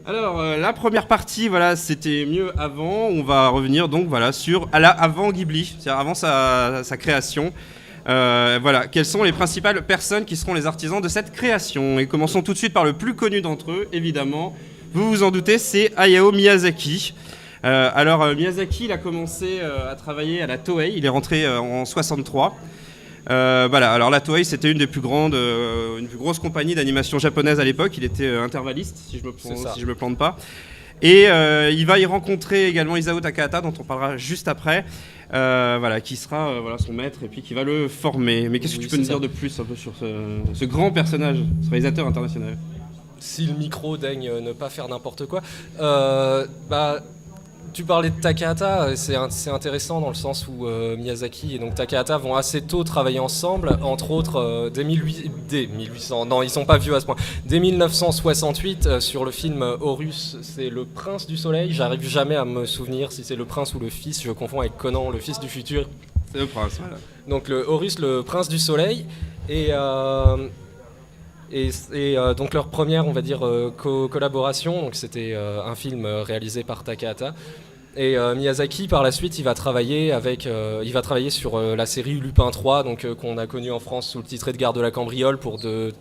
Alors, la première partie, voilà, c'était mieux avant. On va revenir donc voilà, avant Ghibli, c'est-à-dire avant sa création. Voilà, quelles sont les principales personnes qui seront les artisans de cette création? Et commençons tout de suite par le plus connu d'entre eux, évidemment. Vous vous en doutez, c'est Hayao Miyazaki. Miyazaki, il a commencé à travailler à la Toei. Il est rentré en 63. Voilà, alors la Toei, c'était une des plus grosses compagnies d'animation japonaise à l'époque. Il était intervalliste, si je me plante pas. Et il va y rencontrer également Isao Takahata, dont on parlera juste après, qui sera son maître et puis qui va le former. Mais qu'est-ce que tu peux nous dire de plus un peu sur ce grand personnage, ce réalisateur international? Si le micro daigne ne pas faire n'importe quoi. Tu parlais de Takahata, c'est intéressant dans le sens où Miyazaki et donc Takahata vont assez tôt travailler ensemble, entre autres dès 1800, non ils sont pas vieux à ce point, dès 1968 sur le film Horus, c'est le prince du soleil, j'arrive jamais à me souvenir si c'est le prince ou le fils, je confonds avec Conan, le fils du futur. C'est le prince, voilà. Donc le Horus, le prince du soleil, et donc leur première, on va dire, collaboration, donc c'était un film réalisé par Takahata. Et Miyazaki, par la suite, il va travailler sur la série Lupin 3, donc qu'on a connu en France sous le titre Edgar de la Cambriole pour de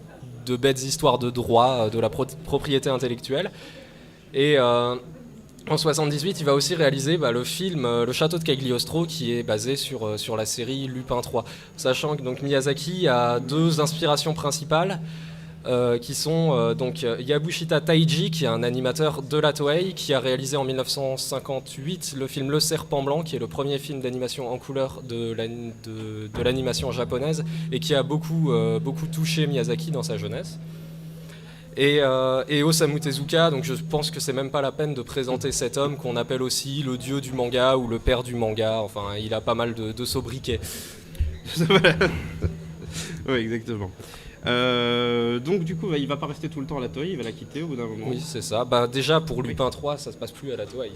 bêtes histoires de droit, de la propriété intellectuelle. Et en 78, il va aussi réaliser le film Le Château de Cagliostro, qui est basé sur la série Lupin 3. Sachant que donc, Miyazaki a deux inspirations principales. Qui sont Yabushita Taiji, qui est un animateur de la Toei, qui a réalisé en 1958 le film Le Serpent Blanc, qui est le premier film d'animation en couleur de l'animation japonaise, et qui a beaucoup touché Miyazaki dans sa jeunesse. Et Osamu Tezuka, donc je pense que c'est même pas la peine de présenter cet homme qu'on appelle aussi le dieu du manga ou le père du manga, enfin il a pas mal de sobriquets. Oui, exactement. Donc du coup il va pas rester tout le temps à la Toei, il va la quitter au bout d'un moment. Oui c'est ça, déjà pour Lupin 3 ça se passe plus à la Toei.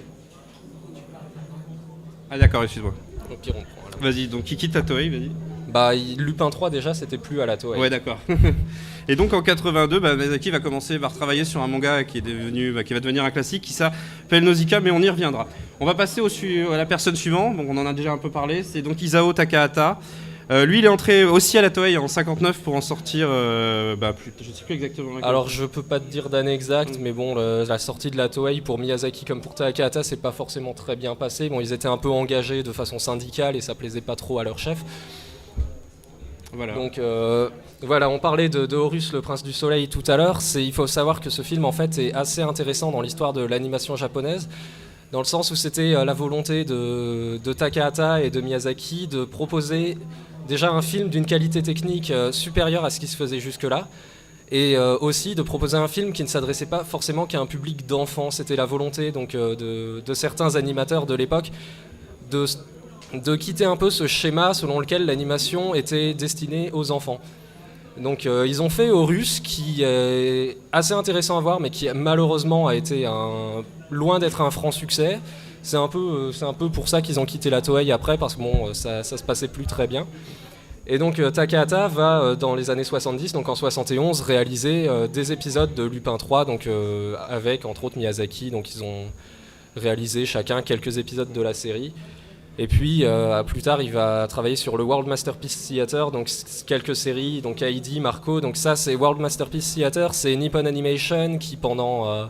Ah d'accord, excuse-moi. Au pire on prend alors. Vas-y, donc il quitte la Toei, vas-y. Lupin 3 déjà c'était plus à la Toei. Ouais d'accord. Et donc en 82, Miyazaki va retravailler sur un manga qui va devenir un classique qui s'appelle Nausicaa, mais on y reviendra. On va passer à la personne suivante, donc on en a déjà un peu parlé, c'est donc Isao Takahata. Lui, il est entré aussi à la Toei en 59 pour en sortir. Je ne sais plus exactement. Alors, je peux pas te dire d'année exacte, mais bon, la sortie de la Toei pour Miyazaki comme pour Takahata, c'est pas forcément très bien passé. Bon, ils étaient un peu engagés de façon syndicale et ça plaisait pas trop à leur chef. Voilà. Donc, on parlait de Horus, le prince du soleil tout à l'heure. Il faut savoir que ce film, en fait, est assez intéressant dans l'histoire de l'animation japonaise. Dans le sens où c'était la volonté de Takahata et de Miyazaki de proposer déjà un film d'une qualité technique supérieure à ce qui se faisait jusque-là, et aussi de proposer un film qui ne s'adressait pas forcément qu'à un public d'enfants. C'était la volonté donc, de certains animateurs de l'époque de quitter un peu ce schéma selon lequel l'animation était destinée aux enfants. Donc ils ont fait Horus, qui est assez intéressant à voir, mais qui malheureusement a été loin d'être un franc succès. C'est un peu pour ça qu'ils ont quitté la Toei après, parce que ça se passait plus très bien. Et donc Takahata va, dans les années 70, donc en 71, réaliser des épisodes de Lupin 3, donc, avec entre autres Miyazaki. Donc ils ont réalisé chacun quelques épisodes de la série. Et puis plus tard, il va travailler sur le World Masterpiece Theater, donc quelques séries, donc Heidi, Marco. Donc ça, c'est World Masterpiece Theater, c'est Nippon Animation qui pendant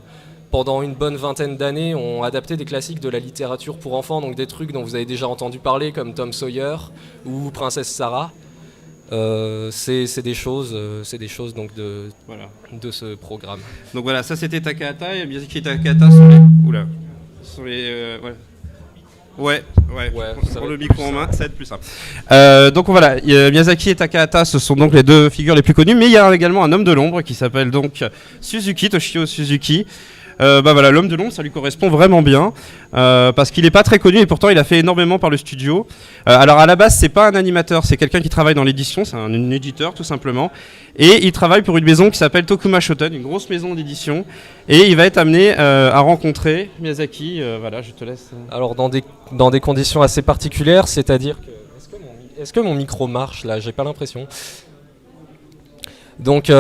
une bonne vingtaine d'années ont adapté des classiques de la littérature pour enfants, donc des trucs dont vous avez déjà entendu parler comme Tom Sawyer ou Princesse Sarah. C'est des choses donc de ce programme. Donc voilà, ça c'était Takahata, et Miyazaki et Takahata sur les Ouais, pour le micro en main, ça va être plus simple. Donc voilà, Miyazaki et Takahata, ce sont donc les deux figures les plus connues, mais il y a également un homme de l'ombre qui s'appelle donc Toshio Suzuki. L'homme de l'ombre, ça lui correspond vraiment bien, parce qu'il n'est pas très connu et pourtant il a fait énormément par le studio. Alors à la base, c'est pas un animateur, c'est quelqu'un qui travaille dans l'édition, c'est un éditeur tout simplement, et il travaille pour une maison qui s'appelle Tokuma Shoten, une grosse maison d'édition, et il va être amené à rencontrer Miyazaki. Je te laisse. Alors dans des conditions assez particulières, c'est-à-dire que est-ce que mon micro marche là? J'ai pas l'impression. Donc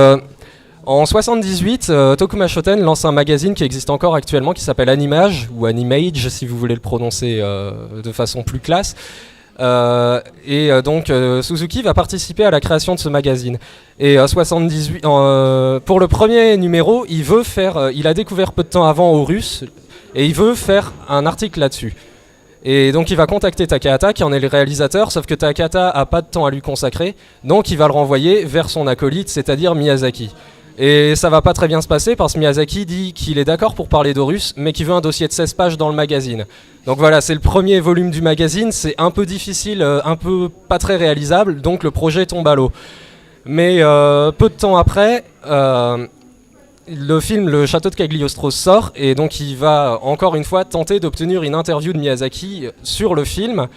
En 78, Tokuma Shoten lance un magazine qui existe encore actuellement qui s'appelle Animage, ou Animage si vous voulez le prononcer de façon plus classe. Donc Suzuki va participer à la création de ce magazine. Et 78, pour le premier numéro, il a découvert peu de temps avant Horus, et il veut faire un article là-dessus. Et donc il va contacter Takahata qui en est le réalisateur, sauf que Takahata a pas de temps à lui consacrer, donc il va le renvoyer vers son acolyte, c'est-à-dire Miyazaki. Et ça va pas très bien se passer parce que Miyazaki dit qu'il est d'accord pour parler d'Horus, mais qu'il veut un dossier de 16 pages dans le magazine. Donc voilà, c'est le premier volume du magazine, c'est un peu difficile, un peu pas très réalisable, donc le projet tombe à l'eau. Mais peu de temps après, le film Le Château de Cagliostro sort, et donc il va encore une fois tenter d'obtenir une interview de Miyazaki sur le film.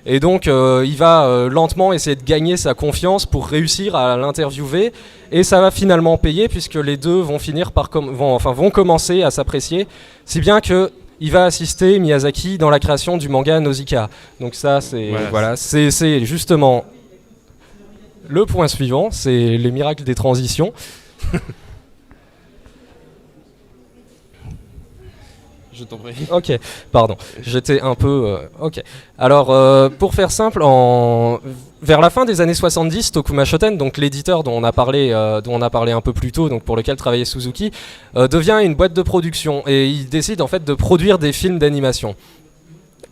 Et donc il va lentement essayer de gagner sa confiance pour réussir à l'interviewer, et ça va finalement payer puisque les deux vont finir par vont commencer à s'apprécier, si bien que il va assister Miyazaki dans la création du manga Nausicaa. Donc ça c'est justement le point suivant, c'est les miracles des transitions. Je t'en prie. Ok, pardon, j'étais un peu... ok. Alors, pour faire simple, vers la fin des années 70, Tokuma Shoten, donc l'éditeur dont on a parlé un peu plus tôt, donc pour lequel travaillait Suzuki, devient une boîte de production, et il décide en fait de produire des films d'animation.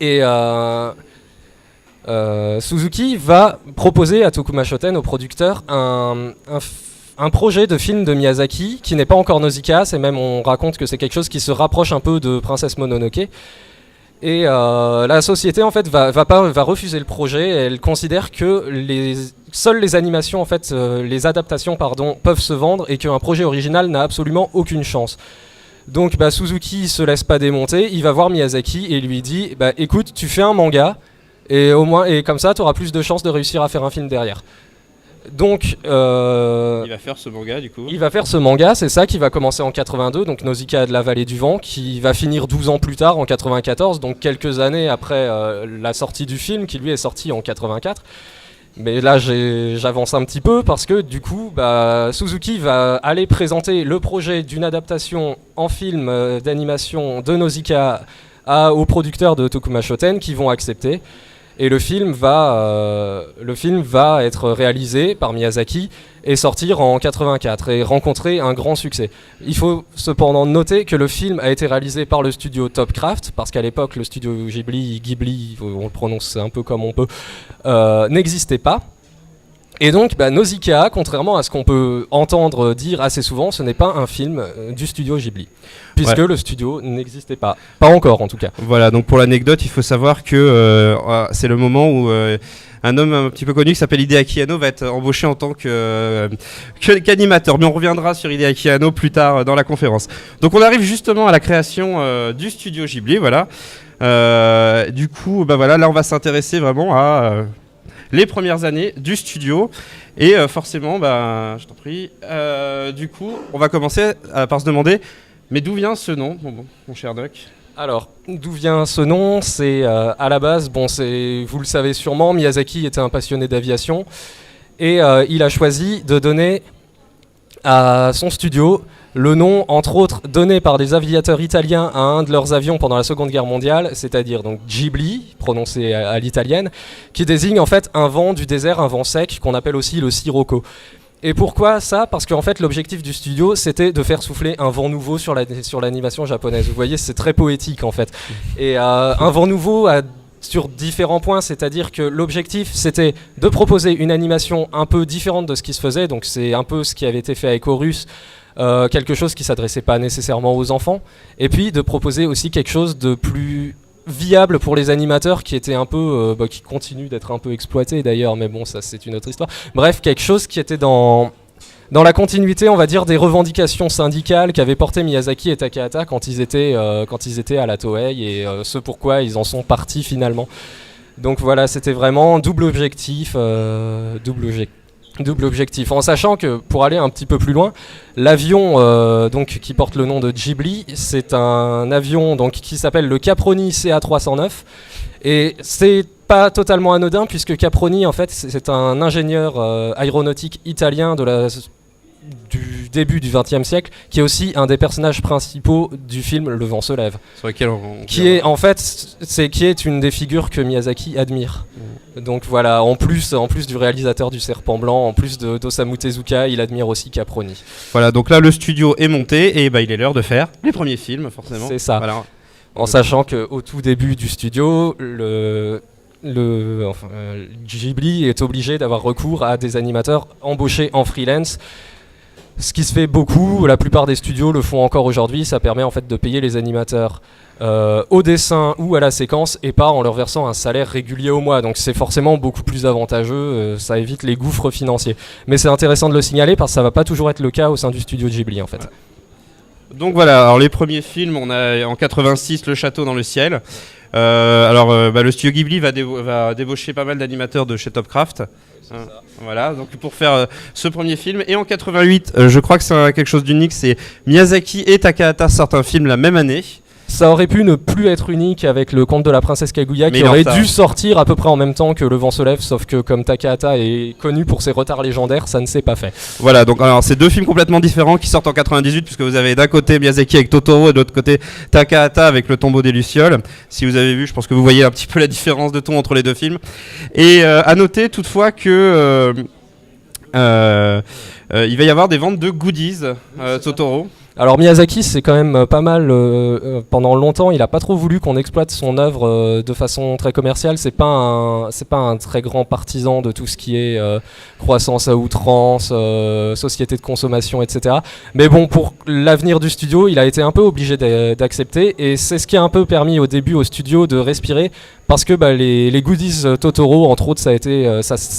Et Suzuki va proposer à Tokuma Shoten, au producteur, un projet de film de Miyazaki qui n'est pas encore Nausicaa, c'est même, on raconte que c'est quelque chose qui se rapproche un peu de Princesse Mononoke. Et la société en fait va refuser le projet. Elle considère que seules les animations en fait, les adaptations pardon, peuvent se vendre et qu'un projet original n'a absolument aucune chance. Donc Suzuki se laisse pas démonter, il va voir Miyazaki et lui dit écoute, tu fais un manga et comme ça tu auras plus de chances de réussir à faire un film derrière. Donc, il va faire ce manga du coup. Il va faire ce manga, c'est ça qui va commencer en 82, donc Nausicaa de la vallée du vent, qui va finir 12 ans plus tard en 94, donc quelques années après la sortie du film, qui lui est sorti en 84. Mais là j'avance un petit peu parce que du coup Suzuki va aller présenter le projet d'une adaptation en film d'animation de Nausicaa aux producteurs de Tokuma Shoten qui vont accepter. Et le film va être réalisé par Miyazaki et sortir en 84 et rencontrer un grand succès. Il faut cependant noter que le film a été réalisé par le studio Topcraft, parce qu'à l'époque le studio Ghibli, on le prononce un peu comme on peut, n'existait pas. Et donc Nausicaa, contrairement à ce qu'on peut entendre dire assez souvent, ce n'est pas un film du studio Ghibli, puisque le studio n'existait pas. Pas encore en tout cas. Voilà, donc pour l'anecdote, il faut savoir que c'est le moment où un homme un petit peu connu qui s'appelle Hideaki Anno va être embauché en tant qu'animateur. Mais on reviendra sur Hideaki Anno plus tard dans la conférence. Donc on arrive justement à la création du studio Ghibli, voilà. Du coup, là on va s'intéresser vraiment à... les premières années du studio et forcément je t'en prie du coup on va commencer par se demander mais d'où vient ce nom mon cher Doc? Alors d'où vient ce nom? C'est à la base, vous le savez sûrement, Miyazaki était un passionné d'aviation et il a choisi de donner à son studio le nom, entre autres, donné par des aviateurs italiens à un de leurs avions pendant la Seconde Guerre mondiale, c'est-à-dire donc Ghibli, prononcé à l'italienne, qui désigne en fait un vent du désert, un vent sec, qu'on appelle aussi le sirocco. Et pourquoi ça? Parce qu'en fait, l'objectif du studio, c'était de faire souffler un vent nouveau sur l'animation japonaise. Vous voyez, c'est très poétique en fait. Et un vent nouveau sur différents points, c'est-à-dire que l'objectif, c'était de proposer une animation un peu différente de ce qui se faisait, donc c'est un peu ce qui avait été fait avec Horus, quelque chose qui ne s'adressait pas nécessairement aux enfants, et puis de proposer aussi quelque chose de plus viable pour les animateurs qui était un peu, qui continue d'être un peu exploité d'ailleurs, mais bon, ça c'est une autre histoire. Bref, quelque chose qui était dans la continuité, on va dire, des revendications syndicales qu'avaient porté Miyazaki et Takahata quand ils étaient à la Toei, et ce pourquoi ils en sont partis finalement. Donc voilà, c'était vraiment double objectif, en sachant que, pour aller un petit peu plus loin, l'avion donc, qui porte le nom de Ghibli, c'est un avion donc, qui s'appelle le Caproni CA309, et c'est pas totalement anodin, puisque Caproni, en fait, c'est un ingénieur aéronautique italien de début du XXe siècle, qui est aussi un des personnages principaux du film Le vent se lève. Sur lequel Qui est une des figures que Miyazaki admire. Donc voilà, en plus du réalisateur du Serpent Blanc, en plus d'Osamu Tezuka, il admire aussi Caproni. Voilà, donc là le studio est monté et il est l'heure de faire les premiers films, forcément. C'est ça. Voilà. En sachant qu'au tout début du studio, Ghibli est obligé d'avoir recours à des animateurs embauchés en freelance. Ce qui se fait beaucoup, la plupart des studios le font encore aujourd'hui, ça permet en fait de payer les animateurs au dessin ou à la séquence et pas en leur versant un salaire régulier au mois. Donc c'est forcément beaucoup plus avantageux, ça évite les gouffres financiers. Mais c'est intéressant de le signaler parce que ça va pas toujours être le cas au sein du studio Ghibli en fait. Ouais. Donc voilà, alors les premiers films, on a en 86 Le Château dans le ciel. Le studio Ghibli va débaucher pas mal d'animateurs de chez Topcraft. Voilà, donc pour faire ce premier film. Et en 88, je crois que c'est quelque chose d'unique, c'est Miyazaki et Takahata sortent un film la même année. Ça aurait pu ne plus être unique avec le conte de la princesse Kaguya qui aurait dû sortir à peu près en même temps que Le vent se lève, sauf que comme Takahata est connu pour ses retards légendaires, ça ne s'est pas fait. Voilà, donc alors c'est deux films complètement différents qui sortent en 98 puisque vous avez d'un côté Miyazaki avec Totoro et de l'autre côté Takahata avec Le tombeau des lucioles. Si vous avez vu, je pense que vous voyez un petit peu la différence de ton entre les deux films. Et à noter toutefois que il va y avoir des ventes de goodies Totoro. Alors Miyazaki, c'est quand même pas mal, pendant longtemps, il a pas trop voulu qu'on exploite son œuvre de façon très commerciale. C'est pas un très grand partisan de tout ce qui est croissance à outrance, société de consommation, etc. Mais bon, pour l'avenir du studio, il a été un peu obligé d'accepter, et c'est ce qui a un peu permis au début au studio de respirer, parce que les goodies Totoro, entre autres, ça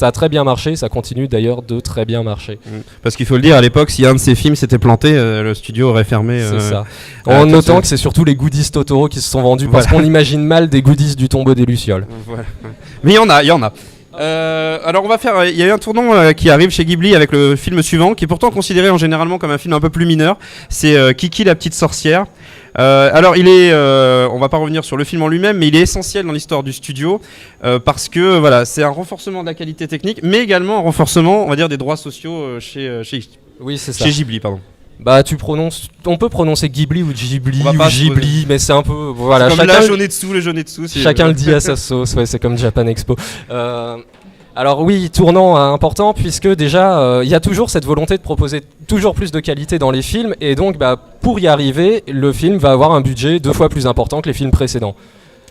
a très bien marché, ça continue d'ailleurs de très bien marcher. Parce qu'il faut le dire, à l'époque, si un de ces films s'était planté, le studio aurait fermé. C'est ça. En notant que c'est surtout les goodies Totoro qui se sont vendus, parce qu'on imagine mal des goodies du tombeau des lucioles. Voilà. Mais il y en a. Alors on va faire, il y a eu un tournant qui arrive chez Ghibli avec le film suivant, qui est pourtant considéré généralement comme un film un peu plus mineur. C'est Kiki la petite sorcière. Alors on va pas revenir sur le film en lui-même, mais il est essentiel dans l'histoire du studio parce que voilà, c'est un renforcement de la qualité technique, mais également un renforcement, on va dire, des droits sociaux chez Ghibli, pardon. Bah on peut prononcer Ghibli ou Ghibli ou Ghibli, mais c'est un peu voilà. C'est comme le Jonetsu. Chacun le dit à sa sauce, ouais, c'est comme Japan Expo. Alors oui, tournant important, puisque déjà il y a toujours cette volonté de proposer toujours plus de qualité dans les films, et donc pour y arriver, le film va avoir un budget 2 fois plus important que les films précédents.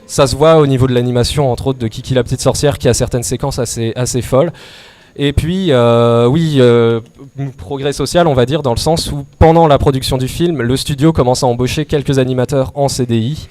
Ça se voit au niveau de l'animation, entre autres de Kiki la petite sorcière, qui a certaines séquences assez folles. Et puis, progrès social, on va dire, dans le sens où pendant la production du film, le studio commence à embaucher quelques animateurs en CDI.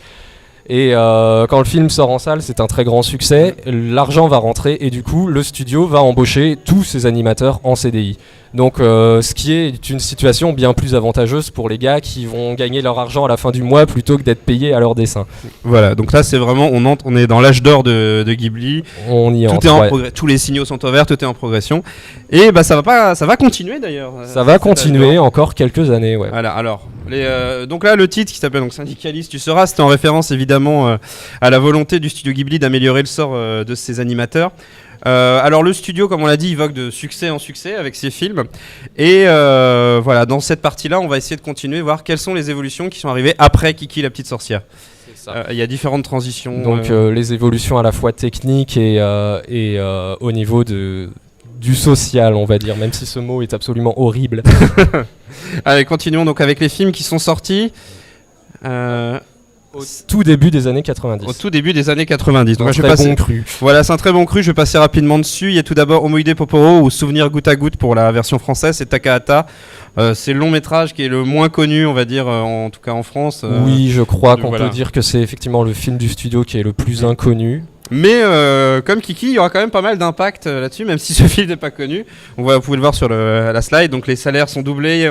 Et quand le film sort en salle, c'est un très grand succès, l'argent va rentrer et du coup le studio va embaucher tous ses animateurs en CDI. Donc ce qui est une situation bien plus avantageuse pour les gars qui vont gagner leur argent à la fin du mois plutôt que d'être payés à leur dessin. Voilà, donc là c'est vraiment, on est dans l'âge d'or de Ghibli. On y tout est en progrès, tous les signaux sont ouverts, tout est en progression. Et ça va continuer d'ailleurs. Ça va continuer encore quelques années, ouais. Voilà, alors donc là le titre qui s'appelle donc Syndicaliste tu seras, c'était en référence évidemment à la volonté du studio Ghibli d'améliorer le sort de ses animateurs. Alors le studio, comme on l'a dit, il vogue de succès en succès avec ses films. Et voilà, dans cette partie-là, on va essayer de continuer, voir quelles sont les évolutions qui sont arrivées après Kiki la petite sorcière. Il y a différentes transitions. Donc les évolutions à la fois techniques et au niveau du social, on va dire, même si ce mot est absolument horrible. Allez, continuons donc avec les films qui sont sortis. Au tout début des années 90. Au tout début des années 90. Donc bon cru. Voilà, c'est un très bon cru. Je vais passer rapidement dessus. Il y a tout d'abord Omoide Poporo ou Souvenir goutte à goutte pour la version française. C'est Takahata. C'est le long métrage qui est le moins connu, on va dire, en tout cas en France. Oui, je crois qu'on peut dire que c'est effectivement le film du studio qui est le plus inconnu. Mais comme Kiki, il y aura quand même pas mal d'impact là-dessus, même si ce film n'est pas connu. Vous pouvez le voir sur la slide. Donc les salaires sont doublés.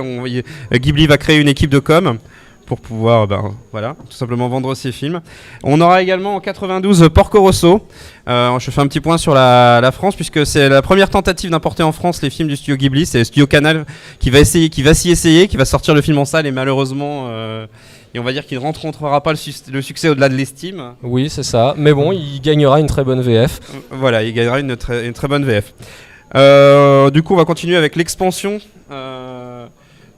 Ghibli va créer une équipe de com' pour pouvoir tout simplement vendre ses films. On aura également en 92 Porco Rosso. Je fais un petit point sur la France, puisque c'est la première tentative d'importer en France les films du studio Ghibli. C'est le studio Canal qui va s'y essayer, qui va sortir le film en salle, et malheureusement et on va dire qu'il ne rencontrera pas le succès au-delà de l'estime. Oui, c'est ça, mais bon, il gagnera une très bonne VF. Voilà, il gagnera une très bonne VF. Du coup, on va continuer avec l'expansion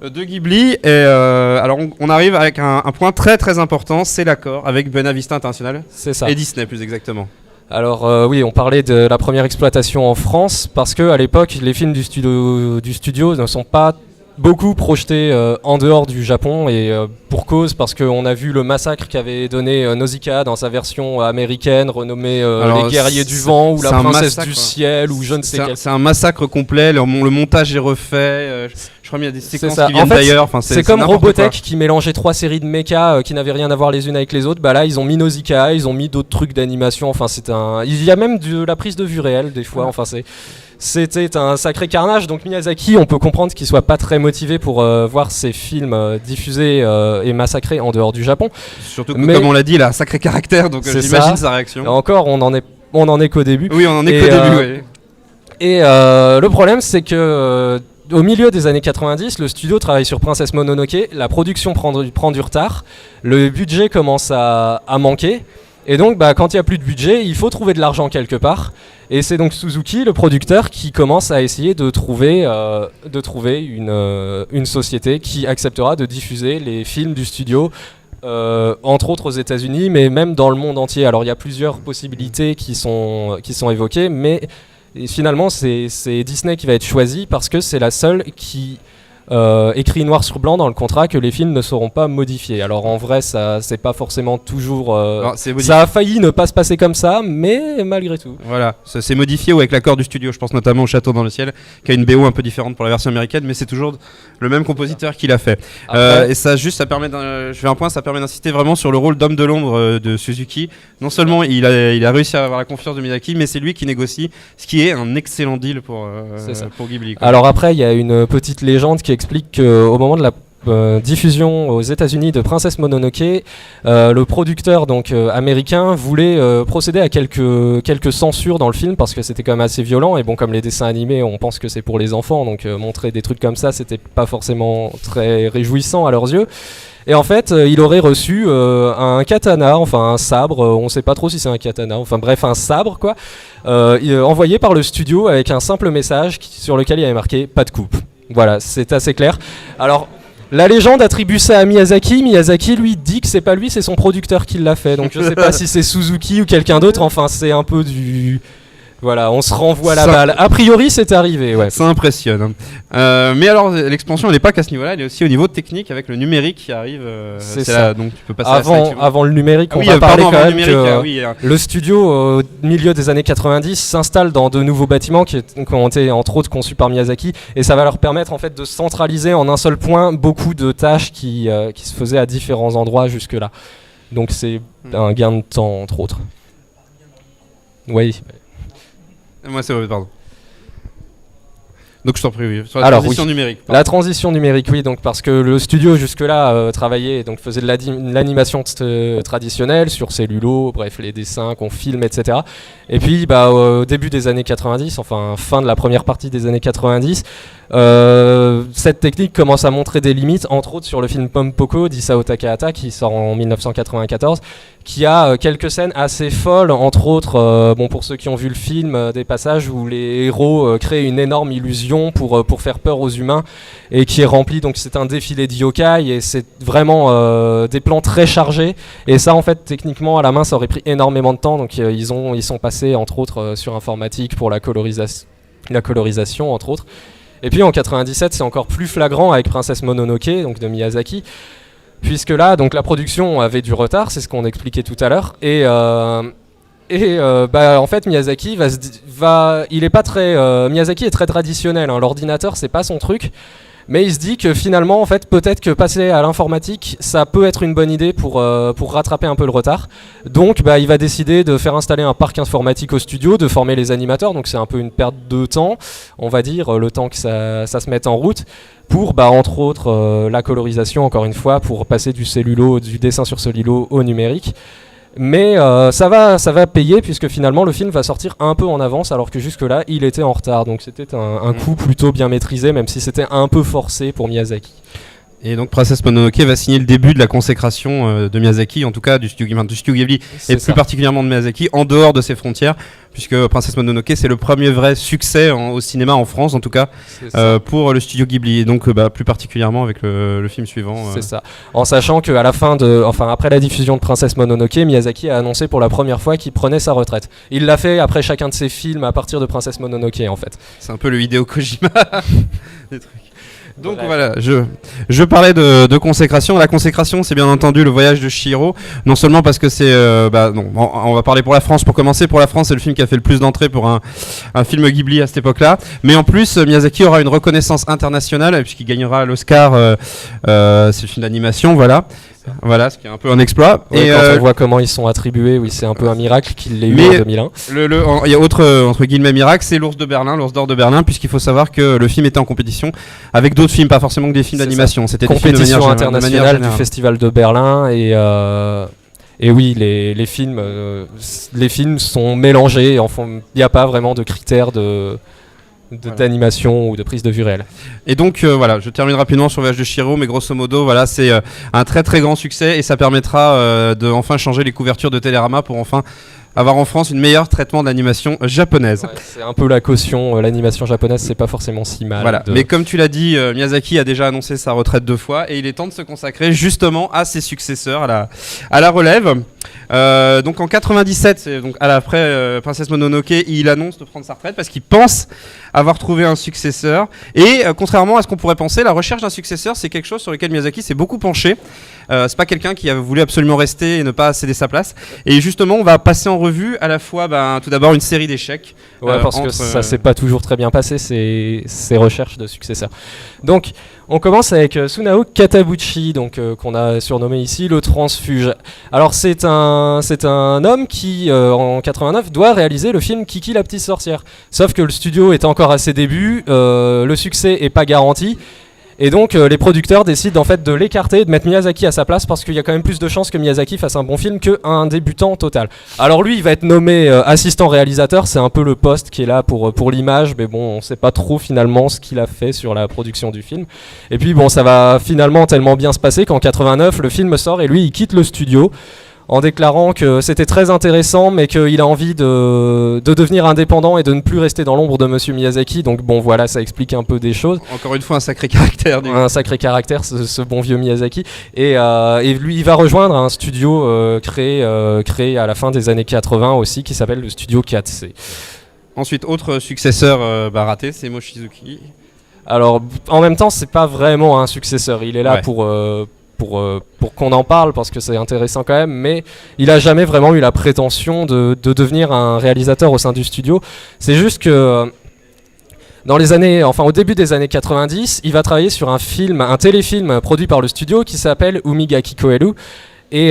de Ghibli. Et alors on arrive avec un point très très important, c'est l'accord avec Buena Vista International. C'est ça. Et Disney plus exactement. Alors oui, on parlait de la première exploitation en France parce que à l'époque, les films du studio ne sont pas beaucoup projetés en dehors du Japon et pour cause parce qu'on a vu le massacre qu'avait donné Nausicaa dans sa version américaine renommée Les Guerriers du Vent ou La Princesse du Ciel ou je ne sais quel. C'est un massacre complet, le montage est refait, je crois qu'il y a des séquences qui viennent en fait, d'ailleurs. C'est comme Robotech qui mélangeait 3 séries de mechas qui n'avaient rien à voir les unes avec les autres. Bah là ils ont mis Nausicaa, ils ont mis d'autres trucs d'animation, enfin il y a même de la prise de vue réelle des fois, enfin c'était un sacré carnage, donc Miyazaki, on peut comprendre qu'il soit pas très motivé pour voir ses films diffusés et massacrés en dehors du Japon. Surtout que, comme on l'a dit, il a un sacré caractère, donc j'imagine sa réaction. Et encore, on en est qu'au début. Oui, on en est qu'au début, oui. Et le problème, c'est que au milieu des années 90, le studio travaille sur Princesse Mononoke, la production prend du retard, le budget commence à manquer. Et donc, quand il n'y a plus de budget, il faut trouver de l'argent quelque part. Et c'est donc Suzuki, le producteur, qui commence à essayer de trouver une société qui acceptera de diffuser les films du studio, entre autres aux États-Unis, mais même dans le monde entier. Alors, il y a plusieurs possibilités qui sont évoquées, mais finalement, c'est Disney qui va être choisi parce que c'est la seule qui écrit noir sur blanc dans le contrat que les films ne seront pas modifiés. Alors en vrai, ça c'est pas forcément toujours. Ça a failli ne pas se passer comme ça, mais malgré tout. Voilà, ça s'est modifié avec l'accord du studio. Je pense notamment au Château dans le ciel, qui a une BO un peu différente pour la version américaine, mais c'est toujours le même compositeur qui l'a fait. Et ça permet. Je fais un point, ça permet d'insister vraiment sur le rôle d'homme de l'ombre de Suzuki. Non seulement il a réussi à avoir la confiance de Miyazaki, mais c'est lui qui négocie, ce qui est un excellent deal pour Ghibli, quoi. Alors après, il y a une petite légende qui explique qu'au moment de la diffusion aux États-Unis de Princesse Mononoke, le producteur donc américain voulait procéder à quelques censures dans le film parce que c'était quand même assez violent et bon, comme les dessins animés, on pense que c'est pour les enfants, donc montrer des trucs comme ça, c'était pas forcément très réjouissant à leurs yeux. Et en fait, il aurait reçu un katana, enfin un sabre, on sait pas trop si c'est un katana, enfin bref, un sabre quoi, envoyé par le studio avec un simple message sur lequel il y avait marqué pas de coupe. Voilà, c'est assez clair. Alors, la légende attribue ça à Miyazaki. Miyazaki, lui, dit que c'est pas lui, c'est son producteur qui l'a fait. Donc je sais pas si c'est Suzuki ou quelqu'un d'autre. Enfin, c'est un peu du... Voilà, on se renvoie la balle. A priori, c'est arrivé, ouais. Ça impressionne. Mais alors, l'expansion, elle n'est pas qu'à ce niveau-là, elle est aussi au niveau technique avec le numérique qui arrive. C'est ça. Là, donc tu peux passer avant le numérique, on va parler quand même que le studio, au milieu des années 90, s'installe dans de nouveaux bâtiments qui ont été entre autres conçus par Miyazaki, et ça va leur permettre en fait de centraliser en un seul point beaucoup de tâches qui se faisaient à différents endroits jusque-là. Donc c'est un gain de temps entre autres. Oui. Moi, c'est vrai, pardon. Donc je t'en prie, oui. Sur la transition numérique. La transition numérique, oui, donc parce que le studio jusque-là travaillait, donc faisait de l'animation traditionnelle sur cellulo, bref, les dessins qu'on filme, etc. Et puis, au début des années 90, enfin fin de la première partie des années 90, cette technique commence à montrer des limites, entre autres sur le film Pompoko d'Isao Takahata qui sort en 1994, qui a quelques scènes assez folles, entre autres, pour ceux qui ont vu le film, des passages où les héros créent une énorme illusion pour faire peur aux humains et qui est rempli, donc c'est un défilé de yokai et c'est vraiment des plans très chargés, et ça en fait techniquement à la main ça aurait pris énormément de temps, donc ils sont passés entre autres sur informatique pour la colorisation entre autres. Et puis en 97 c'est encore plus flagrant avec Princesse Mononoke donc de Miyazaki, puisque là donc la production avait du retard, c'est ce qu'on expliquait tout à l'heure, et en fait Miyazaki Miyazaki est très traditionnel, hein. L'ordinateur c'est pas son truc, mais il se dit que finalement en fait peut-être que passer à l'informatique ça peut être une bonne idée pour rattraper un peu le retard. Donc il va décider de faire installer un parc informatique au studio, de former les animateurs, donc c'est un peu une perte de temps, on va dire, le temps que ça se mette en route, pour entre autres la colorisation, encore une fois, pour passer du dessin sur cellulo au numérique. Mais ça va payer, puisque finalement le film va sortir un peu en avance alors que jusque-là il était en retard. Donc c'était un coup plutôt bien maîtrisé, même si c'était un peu forcé pour Miyazaki. Et donc Princesse Mononoke va signer le début de la consécration de Miyazaki, en tout cas du studio Ghibli, et plus particulièrement de Miyazaki, en dehors de ses frontières, puisque Princesse Mononoke c'est le premier vrai succès au cinéma en France, en tout cas, pour le studio Ghibli, et donc plus particulièrement avec le film suivant. C'est ça. En sachant qu'à la fin après la diffusion de Princesse Mononoke, Miyazaki a annoncé pour la première fois qu'il prenait sa retraite. Il l'a fait après chacun de ses films à partir de Princesse Mononoke en fait. C'est un peu le Hideo Kojima des trucs. Donc voilà, je parlais de consécration. La consécration, c'est bien entendu le voyage de Chihiro. Non seulement parce que c'est... on va parler pour la France pour commencer. Pour la France, c'est le film qui a fait le plus d'entrées pour un film Ghibli à cette époque-là. Mais en plus, Miyazaki aura une reconnaissance internationale puisqu'il gagnera l'Oscar. C'est le film d'animation, voilà. Voilà, ce qui est un peu un exploit. Ouais, et quand on voit comment ils sont attribués, oui, c'est un peu un miracle qu'il l'ait eu en 2001. Il y a autre entre guillemets miracle, c'est l'Ours d'Or de Berlin, puisqu'il faut savoir que le film était en compétition avec d'autres films, pas forcément que des films d'animation. C'était des films de compétition internationale du Festival de Berlin et oui, les films sont mélangés. Il n'y a pas vraiment de critères d'animation ou de prise de vue réelle. Et donc voilà, je termine rapidement sur Voyage de Chihiro, mais grosso modo voilà, c'est un très très grand succès et ça permettra de enfin changer les couvertures de Télérama pour enfin avoir en France une meilleure traitement d'animation japonaise. Ouais, c'est un peu la caution, l'animation japonaise c'est pas forcément si mal. Voilà. Mais comme tu l'as dit, Miyazaki a déjà annoncé sa retraite 2 fois et il est temps de se consacrer justement à ses successeurs, à la relève. Donc en 97, c'est donc après Princesse Mononoke, il annonce de prendre sa retraite parce qu'il pense avoir trouvé un successeur. Et contrairement à ce qu'on pourrait penser, la recherche d'un successeur, c'est quelque chose sur lequel Miyazaki s'est beaucoup penché. C'est pas quelqu'un qui a voulu absolument rester et ne pas céder sa place. Et justement, on va passer en revue à la fois, tout d'abord, une série d'échecs. Ouais, parce que ça s'est pas toujours très bien passé, ces recherches de successeurs. Donc, on commence avec Sunao Katabuchi, donc qu'on a surnommé ici le transfuge. Alors, c'est un homme qui, en 89, doit réaliser le film Kiki la petite sorcière. Sauf que le studio est encore à ses débuts, le succès est pas garanti. Et donc les producteurs décident en fait de l'écarter et de mettre Miyazaki à sa place parce qu'il y a quand même plus de chances que Miyazaki fasse un bon film qu'un débutant total. Alors lui il va être nommé assistant réalisateur, c'est un peu le poste qui est là pour l'image, mais bon on sait pas trop finalement ce qu'il a fait sur la production du film. Et puis bon ça va finalement tellement bien se passer qu'en 89 le film sort et lui il quitte le studio en déclarant que c'était très intéressant mais qu'il a envie de devenir indépendant et de ne plus rester dans l'ombre de Monsieur Miyazaki. Donc bon voilà, ça explique un peu des choses. Encore une fois un sacré caractère. Un sacré caractère, ce bon vieux Miyazaki. Et lui il va rejoindre un studio créé à la fin des années 80 aussi qui s'appelle le studio 4C. Ensuite, autre successeur raté, c'est Mochizuki. Alors en même temps c'est pas vraiment un successeur, il est là pour qu'on en parle parce que c'est intéressant quand même, mais il a jamais vraiment eu la prétention de devenir un réalisateur au sein du studio. C'est juste que au début des années 90, il va travailler sur un téléfilm produit par le studio qui s'appelle Umigaki Koelu et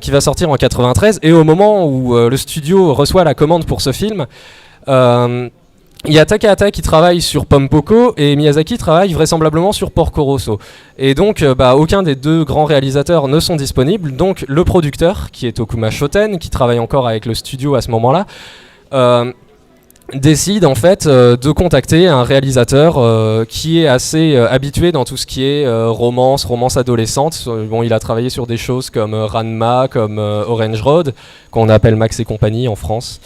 qui va sortir en 93. Et au moment où le studio reçoit la commande pour ce film, il y a Takahata qui travaille sur Pompoko et Miyazaki travaille vraisemblablement sur Porco Rosso. Et donc, aucun des deux grands réalisateurs ne sont disponibles. Donc, le producteur, qui est Tokuma Shoten, qui travaille encore avec le studio à ce moment-là, décide en fait de contacter un réalisateur qui est assez habitué dans tout ce qui est romance adolescente. Bon, il a travaillé sur des choses comme Ranma, comme Orange Road, qu'on appelle Max et compagnie en France.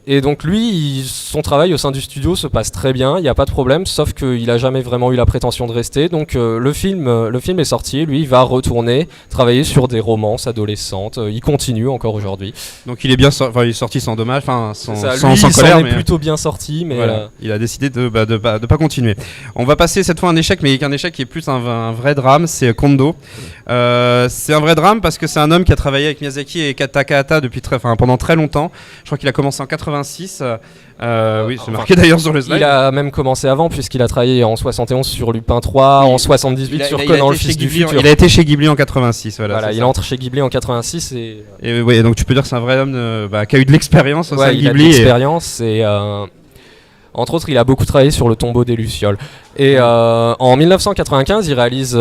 Et donc lui, son travail au sein du studio se passe très bien, il n'y a pas de problème, sauf qu'il n'a jamais vraiment eu la prétention de rester. Donc le film est sorti, lui il va retourner travailler sur des romances adolescentes, il continue encore aujourd'hui. Donc il est bien il est sorti sans dommage, sans colère. Il est plutôt bien sorti, mais voilà, il a décidé de pas continuer. On va passer cette fois un échec, mais un échec qui est plus un vrai drame, c'est Kondo. C'est un vrai drame parce que c'est un homme qui a travaillé avec Miyazaki et Takahata pendant très longtemps. Je crois qu'il a commencé en 86. Oui, c'est marqué d'ailleurs sur le slide. Il a même commencé avant puisqu'il a travaillé en 71 sur Lupin 3, en 78 sur Conan le fils du futur. Il a été chez Ghibli en 86. Voilà, il entre chez Ghibli en 86 et oui, donc tu peux dire que c'est un vrai homme qui a eu de l'expérience au sein de Ghibli. Il a de l'expérience et entre autres, il a beaucoup travaillé sur Le tombeau des Lucioles. Et en 1995, il réalise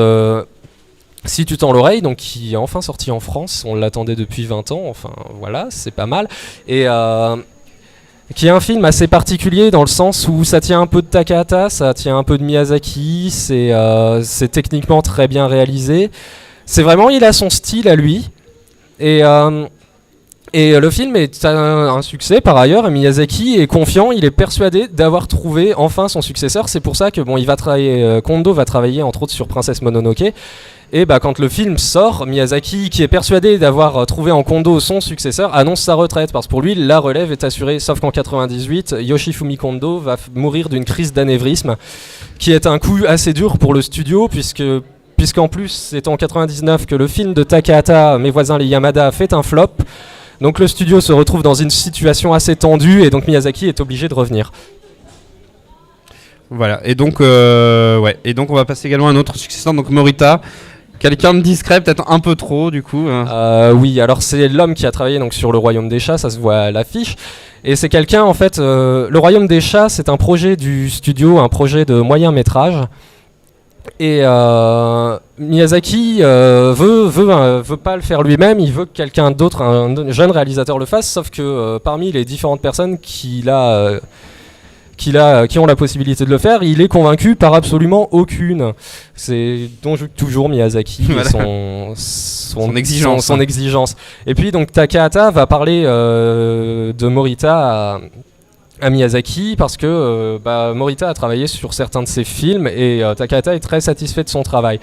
Si tu tends l'oreille, donc qui est enfin sorti en France, on l'attendait depuis 20 ans, enfin voilà, c'est pas mal. Et qui est un film assez particulier dans le sens où ça tient un peu de Takahata, ça tient un peu de Miyazaki, c'est techniquement très bien réalisé. C'est vraiment, il a son style à lui. Et le film est un succès par ailleurs, et Miyazaki est confiant, il est persuadé d'avoir trouvé enfin son successeur. C'est pour ça que il va travailler, Kondo va travailler entre autres sur Princesse Mononoke. Et quand le film sort, Miyazaki, qui est persuadé d'avoir trouvé en Kondo son successeur, annonce sa retraite, parce que pour lui, la relève est assurée, sauf qu'en 98, Yoshifumi Kondo va mourir d'une crise d'anévrisme, qui est un coup assez dur pour le studio, puisqu'en plus, c'est en 99 que le film de Takahata, Mes voisins les Yamada, fait un flop. Donc le studio se retrouve dans une situation assez tendue, et donc Miyazaki est obligé de revenir. Voilà, et donc on va passer également à un autre successeur, donc Morita. Quelqu'un de discret, peut-être un peu trop du coup. Oui, alors c'est l'homme qui a travaillé donc, sur Le Royaume des Chats, ça se voit à l'affiche. Et c'est quelqu'un, en fait, Le Royaume des Chats, c'est un projet du studio, un projet de moyen métrage. Et Miyazaki veut pas le faire lui-même, il veut que quelqu'un d'autre, un jeune réalisateur le fasse, sauf que parmi les différentes personnes qui ont la possibilité de le faire, il est convaincu par absolument aucune. C'est dont joue toujours Miyazaki voilà. et son exigence. Son exigence. Et puis donc Takahata va parler de Morita à Miyazaki parce que Morita a travaillé sur certains de ses films et Takahata est très satisfait de son travail.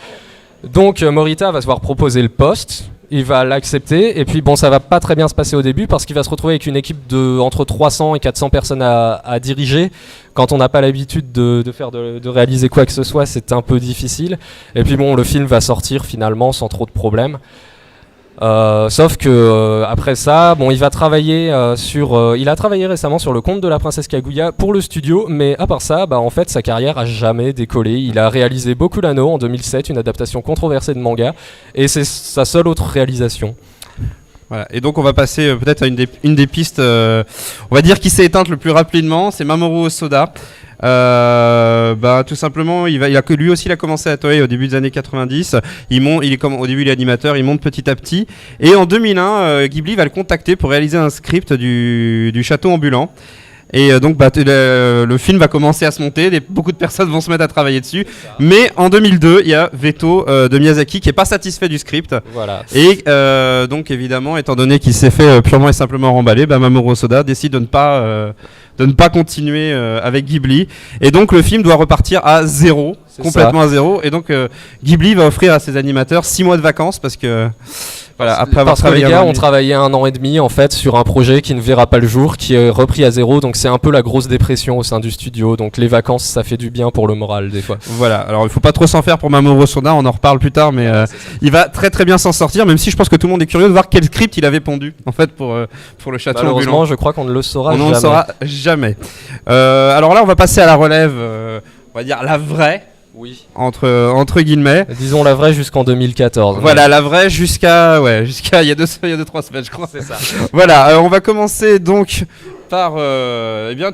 Donc Morita va se voir proposer le poste. Il va l'accepter et puis ça va pas très bien se passer au début parce qu'il va se retrouver avec une équipe de entre 300 et 400 personnes à diriger. Quand on n'a pas l'habitude de réaliser quoi que ce soit, c'est un peu difficile. Et puis le film va sortir finalement sans trop de problèmes. Sauf que après ça, il va travailler il a travaillé récemment sur Le Conte de la Princesse Kaguya pour le studio, mais à part ça, en fait, sa carrière a jamais décollé. Il a réalisé Boku no Hero en 2007, une adaptation controversée de manga, et c'est sa seule autre réalisation. Voilà. Et donc on va passer peut-être à une des pistes, on va dire qui s'est éteinte le plus rapidement, c'est Mamoru Hosoda. Tout simplement, lui aussi il a commencé à Toei au début des années 90. Au début il est animateur, il monte petit à petit. Et en 2001, Ghibli va le contacter pour réaliser un script du château ambulant. Et donc le film va commencer à se monter, beaucoup de personnes vont se mettre à travailler dessus. Mais en 2002, il y a veto de Miyazaki qui est pas satisfait du script. Voilà. Et donc évidemment, étant donné qu'il s'est fait purement et simplement remballer, Mamoru Hosoda décide de ne pas continuer avec Ghibli. Et donc le film doit repartir à zéro, complètement à zéro. Et donc Ghibli va offrir à ses animateurs 6 mois de vacances parce que... Voilà, parce que les gars ont travaillé 1 an et demi en fait sur un projet qui ne verra pas le jour, qui est repris à zéro, donc c'est un peu la grosse dépression au sein du studio, donc les vacances ça fait du bien pour le moral des fois. Voilà, alors il faut pas trop s'en faire pour Mamoru Hosoda, on en reparle plus tard, mais il va très très bien s'en sortir, même si je pense que tout le monde est curieux de voir quel script il avait pondu en fait pour le château ambulant. Malheureusement je crois qu'on ne le saura jamais. On ne le saura jamais. Alors là on va passer à la relève, on va dire la vraie. Oui. Entre guillemets. Disons la vraie jusqu'en 2014. Voilà, la vraie jusqu'à il y a 2-3 semaines, je crois. C'est ça. Voilà, on va commencer donc par